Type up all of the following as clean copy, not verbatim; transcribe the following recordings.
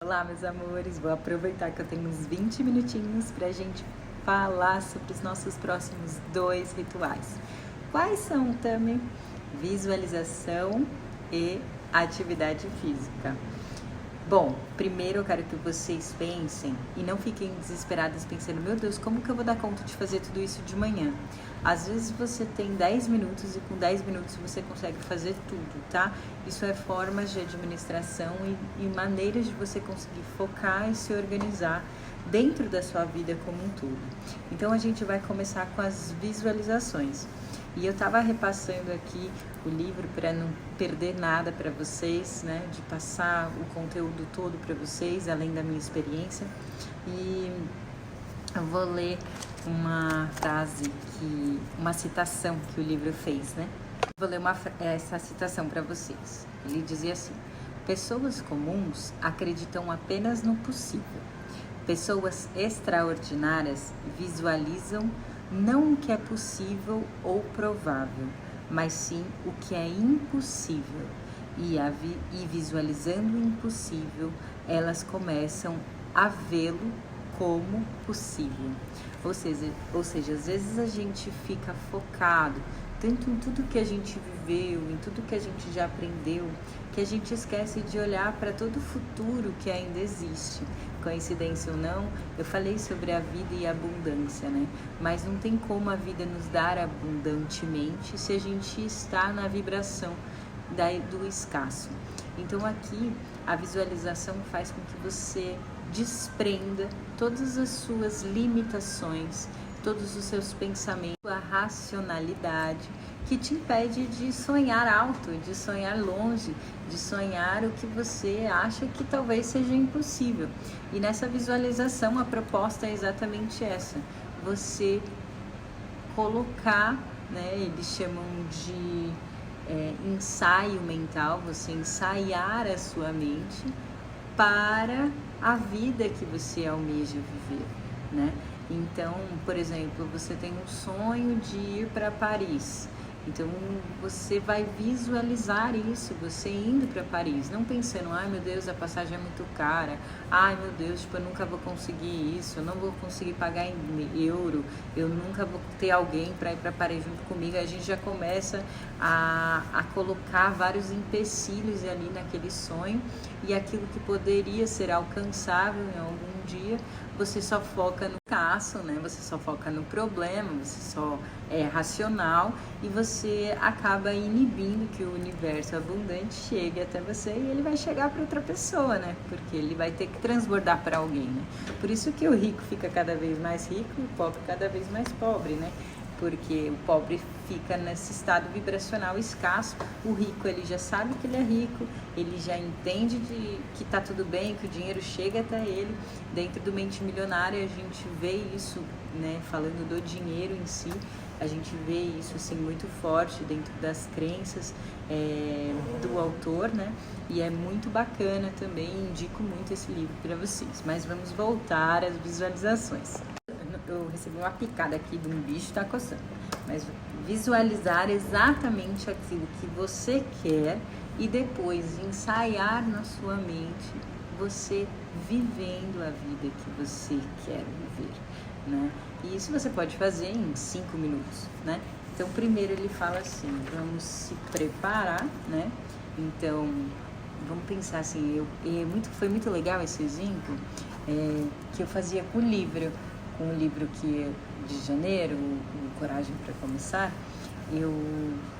Olá, meus amores, vou aproveitar que eu tenho uns 20 minutinhos para a gente falar sobre os nossos próximos 2 rituais. Quais são, Tami? Visualização e atividade física. Bom, primeiro eu quero que vocês pensem e não fiquem desesperados pensando, meu Deus, como que eu vou dar conta de fazer tudo isso de manhã? Às vezes você tem 10 minutos e com 10 minutos você consegue fazer tudo, tá? Isso é formas de administração e maneiras de você conseguir focar e se organizar dentro da sua vida como um todo. Então a gente vai começar com as visualizações. E eu estava repassando aqui o livro para não perder nada para vocês, né? De passar o conteúdo todo para vocês, além da minha experiência. E eu vou ler uma frase, uma citação que o livro fez, né? Vou ler essa citação para vocês. Ele dizia assim: pessoas comuns acreditam apenas no possível. Pessoas extraordinárias visualizam não o que é possível ou provável, mas sim o que é impossível. E visualizando o impossível, elas começam a vê-lo como possível. Ou seja, às vezes a gente fica focado tanto em tudo que a gente viveu, em tudo que a gente já aprendeu, que a gente esquece de olhar para todo o futuro que ainda existe. Coincidência ou não, eu falei sobre a vida e a abundância, né? Mas não tem como a vida nos dar abundantemente se a gente está na vibração do escasso. Então aqui a visualização faz com que você desprenda todas as suas limitações, todos os seus pensamentos, a racionalidade que te impede de sonhar alto, de sonhar longe, de sonhar o que você acha que talvez seja impossível. E nessa visualização a proposta é exatamente essa: você colocar, né, eles chamam de ensaio mental, você ensaiar a sua mente para a vida que você almeja viver, né? Então, por exemplo, você tem um sonho de ir para Paris. Então, você vai visualizar isso, você indo para Paris, não pensando, ai meu Deus, a passagem é muito cara, ai meu Deus, tipo, eu nunca vou conseguir isso, eu não vou conseguir pagar em euro, eu nunca vou ter alguém para ir para Paris junto comigo. A gente já começa a colocar vários empecilhos ali naquele sonho, e aquilo que poderia ser alcançável em algum dia, você só foca no caso, né? Você só foca no problema, você só é racional e você acaba inibindo que o universo abundante chegue até você, e ele vai chegar para outra pessoa, né? Porque ele vai ter que transbordar para alguém, né? Por isso que o rico fica cada vez mais rico e o pobre cada vez mais pobre, né? Porque o pobre fica nesse estado vibracional escasso, o rico ele já sabe que ele é rico, ele já entende que tá tudo bem, que o dinheiro chega até ele. Dentro do Mente Milionária a gente vê isso, né, falando do dinheiro em si, a gente vê isso assim muito forte dentro das crenças do autor, né, e é muito bacana também, indico muito esse livro para vocês. Mas vamos voltar às visualizações. Eu recebi uma picada aqui de um bicho, tá coçando. Mas visualizar exatamente aquilo que você quer e depois ensaiar na sua mente você vivendo a vida que você quer viver, né? E isso você pode fazer em 5 minutos, né? Então, primeiro ele fala assim, vamos se preparar, né? Então, vamos pensar assim, foi muito legal esse exemplo que eu fazia com o livro. Um livro que de janeiro, o Coragem para Começar, eu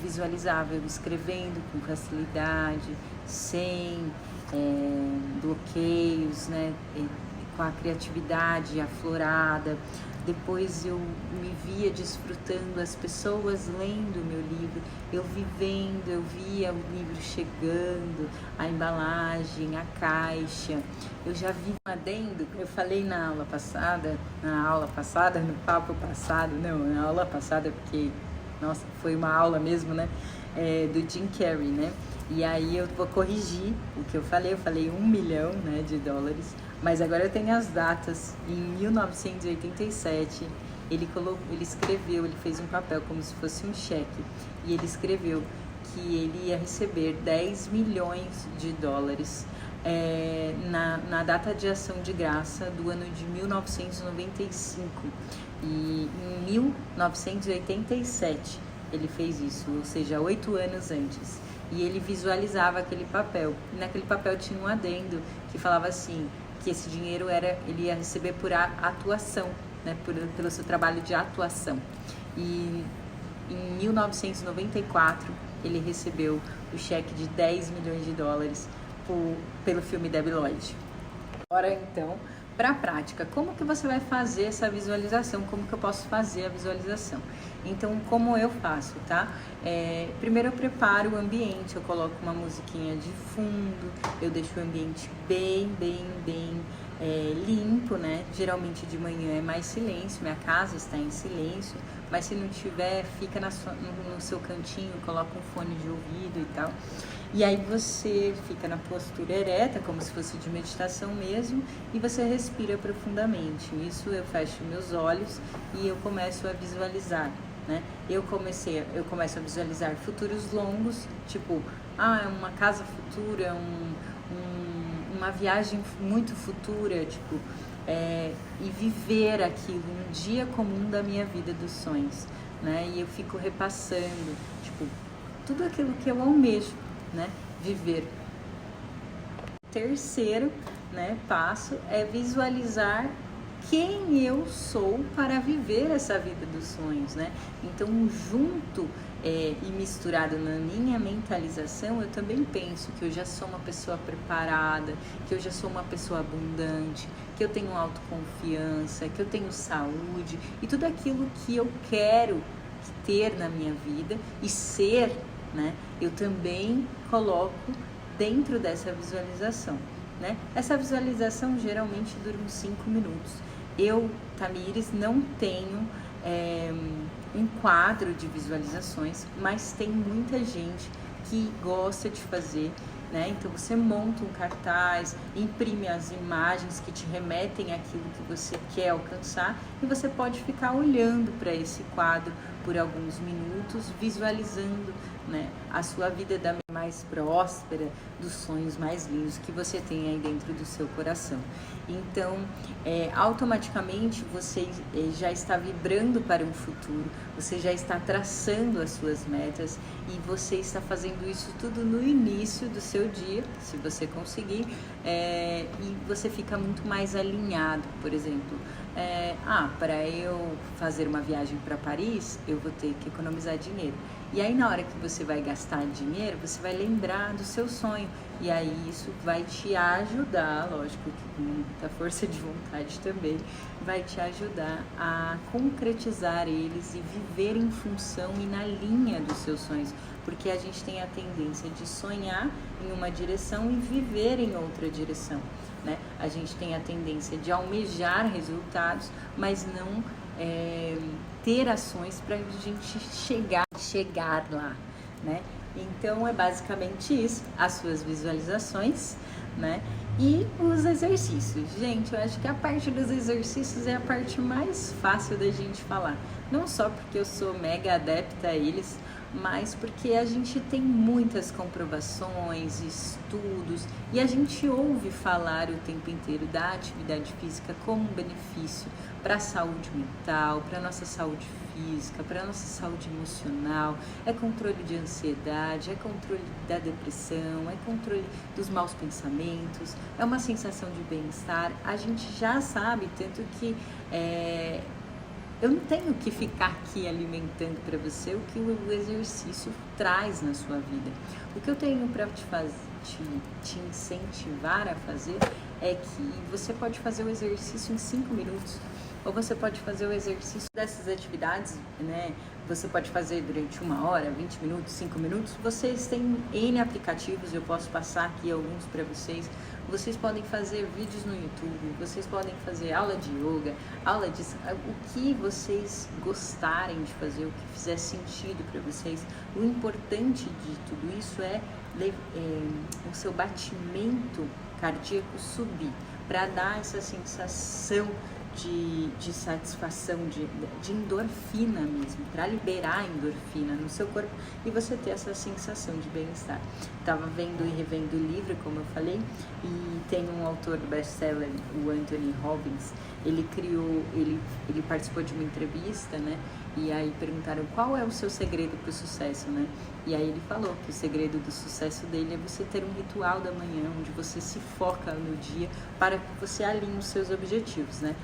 visualizava eu escrevendo com facilidade, sem bloqueios, né, com a criatividade aflorada. Depois eu me via desfrutando as pessoas lendo o meu livro, eu vivendo, eu via o livro chegando, a embalagem, a caixa. Eu já vi um adendo, eu falei na aula passada, no papo passado, não, na aula passada, porque, nossa, foi uma aula mesmo, né, do Jim Carrey, né? E aí eu vou corrigir o que eu falei 1 milhão, né, de dólares, mas agora eu tenho as datas. Em 1987, ele escreveu, ele fez um papel como se fosse um cheque, e ele escreveu que ele ia receber 10 milhões de dólares na data de ação de graça do ano de 1995. E em 1987 ele fez isso, ou seja, 8 anos antes. E ele visualizava aquele papel. E naquele papel tinha um adendo que falava assim, que esse dinheiro ele ia receber por atuação, né, pelo seu trabalho de atuação. E em 1994 ele recebeu o cheque de 10 milhões de dólares pelo filme Debi Lloyd. Agora então, para a prática, como que você vai fazer essa visualização? Como que eu posso fazer a visualização? Então, como eu faço, tá? Primeiro eu preparo o ambiente, eu coloco uma musiquinha de fundo, eu deixo o ambiente bem limpo, né? Geralmente de manhã é mais silêncio, minha casa está em silêncio, mas se não tiver, fica no seu cantinho, coloca um fone de ouvido e tal. E aí você fica na postura ereta, como se fosse de meditação mesmo, e você respira profundamente. Isso eu fecho meus olhos e eu começo a visualizar, né? Eu começo a visualizar futuros longos, tipo, uma casa futura, uma viagem muito futura, tipo, e viver aquilo, um dia comum da minha vida dos sonhos, né? E eu fico repassando, tipo, tudo aquilo que eu almejo, né, viver. Terceiro, né, passo é visualizar quem eu sou para viver essa vida dos sonhos, né? Então, junto e misturado na minha mentalização, eu também penso que eu já sou uma pessoa preparada, que eu já sou uma pessoa abundante, que eu tenho autoconfiança, que eu tenho saúde e tudo aquilo que eu quero ter na minha vida e ser, né? Eu também coloco dentro dessa visualização, né? Essa visualização geralmente dura uns 5 minutos. Eu, Tamires, não tenho um quadro de visualizações, mas tem muita gente que gosta de fazer, né? Então você monta um cartaz, imprime as imagens que te remetem àquilo que você quer alcançar e você pode ficar olhando para esse quadro por alguns minutos, visualizando, né, a sua vida da mais próspera, dos sonhos mais lindos que você tem aí dentro do seu coração. Então, automaticamente você já está vibrando para um futuro, você já está traçando as suas metas e você está fazendo isso tudo no início do seu dia, se você conseguir, e você fica muito mais alinhado. Por exemplo, para eu fazer uma viagem para Paris, eu vou ter que economizar dinheiro. E aí, na hora que você vai gastar dinheiro, você vai lembrar do seu sonho. E aí, isso vai te ajudar, lógico que com muita força de vontade também, vai te ajudar a concretizar eles e viver em função e na linha dos seus sonhos. Porque a gente tem a tendência de sonhar em uma direção e viver em outra direção, né? A gente tem a tendência de almejar resultados, mas não ter ações para a gente chegar lá, né? Então é basicamente isso, as suas visualizações, né? E os exercícios. Gente, eu acho que a parte dos exercícios é a parte mais fácil da gente falar. Não só porque eu sou mega adepta a eles, mas porque a gente tem muitas comprovações, estudos, e a gente ouve falar o tempo inteiro da atividade física como um benefício para a saúde mental, para a nossa saúde física, para a nossa saúde emocional, é controle de ansiedade, é controle da depressão, é controle dos maus pensamentos, é uma sensação de bem-estar. A gente já sabe, tanto que eu não tenho que ficar aqui alimentando para você o que o exercício traz na sua vida. O que eu tenho para te incentivar a fazer é que você pode fazer o exercício em 5 minutos, ou você pode fazer o exercício dessas atividades, né? Você pode fazer durante 1 hora, 20 minutos, 5 minutos. Vocês têm N aplicativos, eu posso passar aqui alguns para vocês. Vocês podem fazer vídeos no YouTube, vocês podem fazer aula de yoga, aula de... o que vocês gostarem de fazer, o que fizer sentido para vocês. O importante de tudo isso é o seu batimento cardíaco subir, para dar essa sensação de satisfação, de endorfina mesmo, para liberar a endorfina no seu corpo e você ter essa sensação de bem-estar. Estava vendo e revendo o livro, como eu falei, e tem um autor do best-seller, o Anthony Robbins. Ele participou de uma entrevista, né? E aí perguntaram qual é o seu segredo para o sucesso, né? E aí ele falou que o segredo do sucesso dele é você ter um ritual da manhã, onde você se foca no dia para que você alinhe os seus objetivos, né?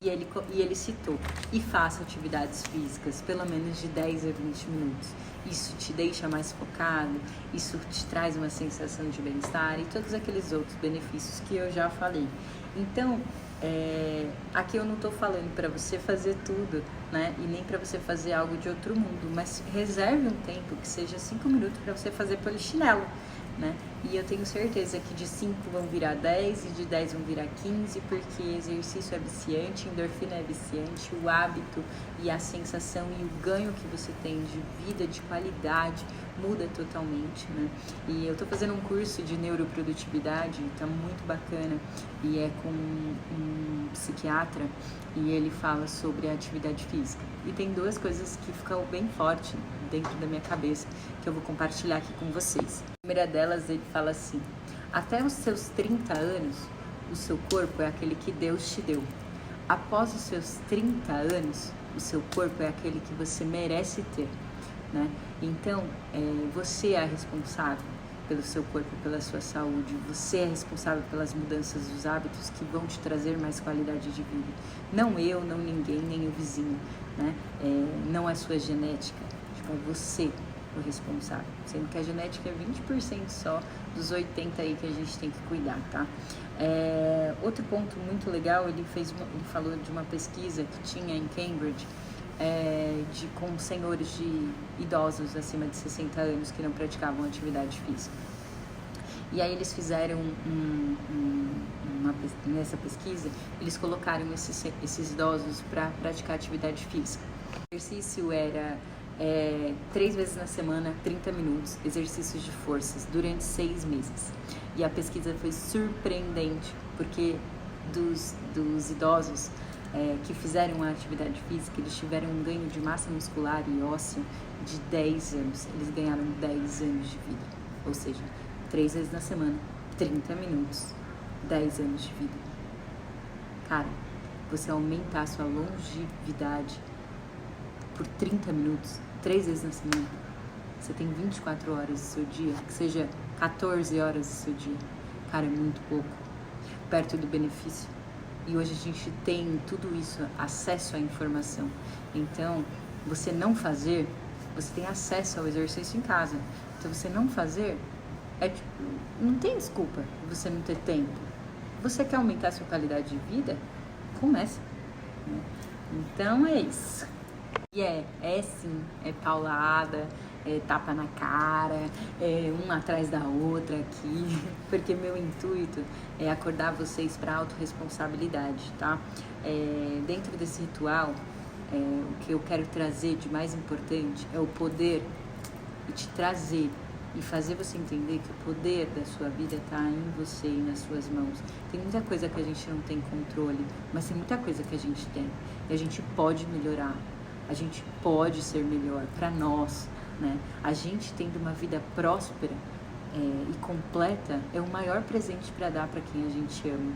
E ele citou, e faça atividades físicas, pelo menos de 10 a 20 minutos. Isso te deixa mais focado, isso te traz uma sensação de bem-estar e todos aqueles outros benefícios que eu já falei. Então, aqui eu não estou falando para você fazer tudo, né? E nem para você fazer algo de outro mundo, mas reserve um tempo que seja 5 minutos para você fazer polichinelo, né? E eu tenho certeza que de 5 vão virar 10 e de 10 vão virar 15, porque exercício é viciante, endorfina é viciante, o hábito e a sensação e o ganho que você tem de vida, de qualidade, muda totalmente, né? E eu tô fazendo um curso de neuroprodutividade, tá muito bacana, e é com um psiquiatra, e ele fala sobre a atividade física. E tem duas coisas que ficam bem forte dentro da minha cabeça, que eu vou compartilhar aqui com vocês. A primeira delas, ele fala assim: até os seus 30 anos, o seu corpo é aquele que Deus te deu. Após os seus 30 anos, o seu corpo é aquele que você merece ter, né? Então, você é responsável pelo seu corpo, pela sua saúde. Você é responsável pelas mudanças dos hábitos que vão te trazer mais qualidade de vida. Não eu, não ninguém, nem o vizinho, né? Não é sua genética, tipo, é você o responsável. Sendo que a genética é 20% só dos 80% aí que a gente tem que cuidar, tá? Outro ponto muito legal, ele falou de uma pesquisa que tinha em Cambridge, com senhores de idosos acima de 60 anos que não praticavam atividade física. E aí eles fizeram nessa pesquisa, eles colocaram esses idosos para praticar atividade física. O exercício era 3 vezes na semana, 30 minutos, exercícios de forças, durante 6 meses. E a pesquisa foi surpreendente, porque dos idosos que fizeram a atividade física, eles tiveram um ganho de massa muscular e óssea de 10 anos. Eles ganharam 10 anos de vida. Ou seja, 3 vezes na semana, 30 minutos, 10 anos de vida. Cara, você aumentar a sua longevidade por 30 minutos, 3 vezes na semana, você tem 24 horas do seu dia, que seja 14 horas do seu dia. Cara, é muito pouco, perto do benefício. E hoje a gente tem tudo isso, acesso à informação. Então, você não fazer, você tem acesso ao exercício em casa. Então, você não fazer, não tem desculpa de você não ter tempo. Você quer aumentar a sua qualidade de vida? Começa, né? Então, é isso. E sim, é paulada, tapa na cara, uma atrás da outra aqui, porque meu intuito é acordar vocês para a autorresponsabilidade, tá? Dentro desse ritual, o que eu quero trazer de mais importante é o poder e te trazer e fazer você entender que o poder da sua vida está em você e nas suas mãos. Tem muita coisa que a gente não tem controle, mas tem muita coisa que a gente tem e a gente pode melhorar. A gente pode ser melhor para nós, né? A gente tendo uma vida próspera e completa é o maior presente para dar para quem a gente ama,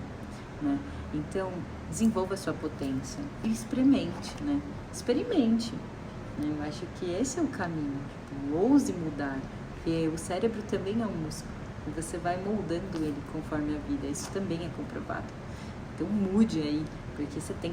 né? Então, desenvolva a sua potência e experimente, né? Experimente, né? Eu acho que esse é o caminho. Tipo, ouse mudar, porque o cérebro também é um músculo e você vai moldando ele conforme a vida. Isso também é comprovado. Então, mude aí, porque você tem